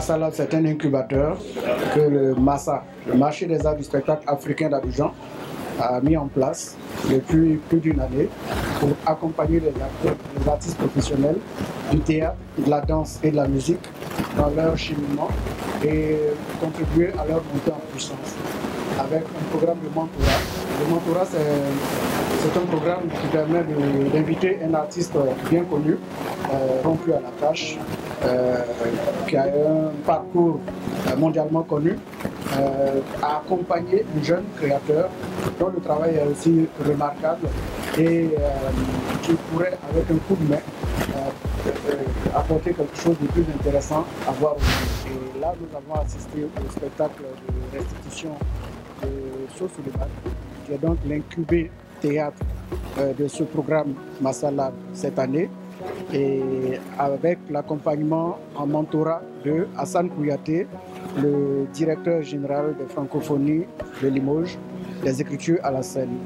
Massa Lab, c'est un incubateur que le MASA, le marché des arts du spectacle africain d'Abidjan, a mis en place depuis plus d'une année pour accompagner les acteurs, les artistes professionnels du théâtre, de la danse et de la musique dans leur cheminement et contribuer à leur montée en puissance avec un programme de mentorat. Le mentorat, c'est un programme qui permet d'inviter un artiste bien connu, rompu à la tâche, qui a un parcours mondialement connu, à accompagner un jeune créateur dont le travail est aussi remarquable et qui pourrait, avec un coup de main, apporter quelque chose de plus intéressant à voir aujourd'hui. Et là, nous avons assisté au spectacle de restitution de Sow Souleymane, qui est donc l'incubé théâtre de ce programme Massa Lab cette année, et avec l'accompagnement en mentorat de Hassan Kouyaté, le directeur général des francophonies de Limoges, des Écritures à la scène.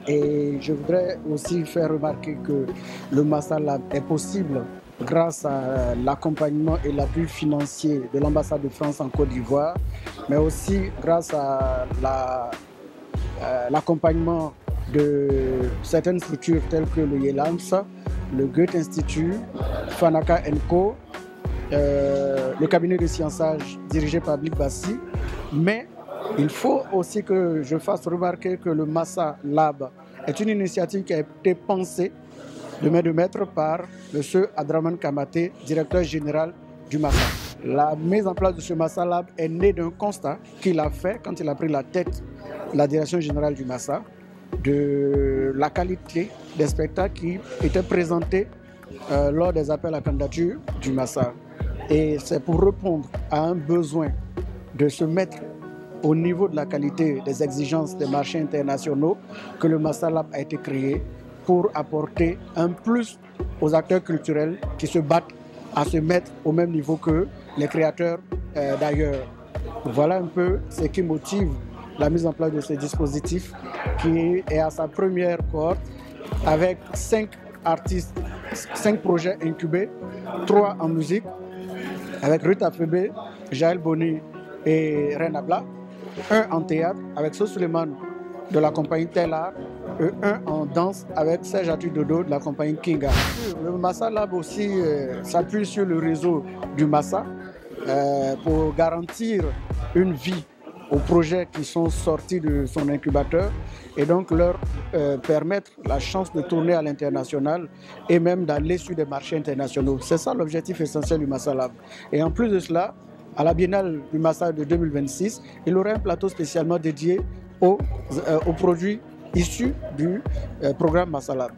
Et je voudrais aussi faire remarquer que le Massa Lab est possible grâce à l'accompagnement et l'appui financier de l'ambassade de France en Côte d'Ivoire, mais aussi grâce à l'accompagnement de certaines structures telles que le YELAMS, le Goethe Institut, Fanaka & Co, le cabinet de sciençage dirigé par Blik Bassi. Mais il faut aussi que je fasse remarquer que le Massa Lab est une initiative qui a été pensée de main de maître par M. Adraman Kamaté, directeur général du Massa. La mise en place de ce Massa Lab est née d'un constat qu'il a fait quand il a pris la tête de la direction générale du Massa, de la qualité des spectacles qui étaient présentés lors des appels à candidature du Massa. Et c'est pour répondre à un besoin de se mettre au niveau de la qualité des exigences des marchés internationaux que le Massa Lab a été créé pour apporter un plus aux acteurs culturels qui se battent à se mettre au même niveau que les créateurs d'ailleurs. Voilà un peu ce qui motive la mise en place de ce dispositif qui est à sa première cohorte avec 5 artistes, 5 projets incubés, 3 en musique avec Ruth Afebe, Jaël Boni et Reine Bla, 1 en théâtre avec Sow Souleymane de la compagnie Tellar et 1 en danse avec Serge Atu Dodo de la compagnie Kinga. Le Massa Lab aussi s'appuie sur le réseau du Massa pour garantir une vie aux projets qui sont sortis de son incubateur et donc leur permettre la chance de tourner à l'international et même d'aller sur des marchés internationaux. C'est ça l'objectif essentiel du Massa Lab. Et en plus de cela, à la Biennale du Massa de 2026, il y aura un plateau spécialement dédié aux produits issus du programme Massa Lab.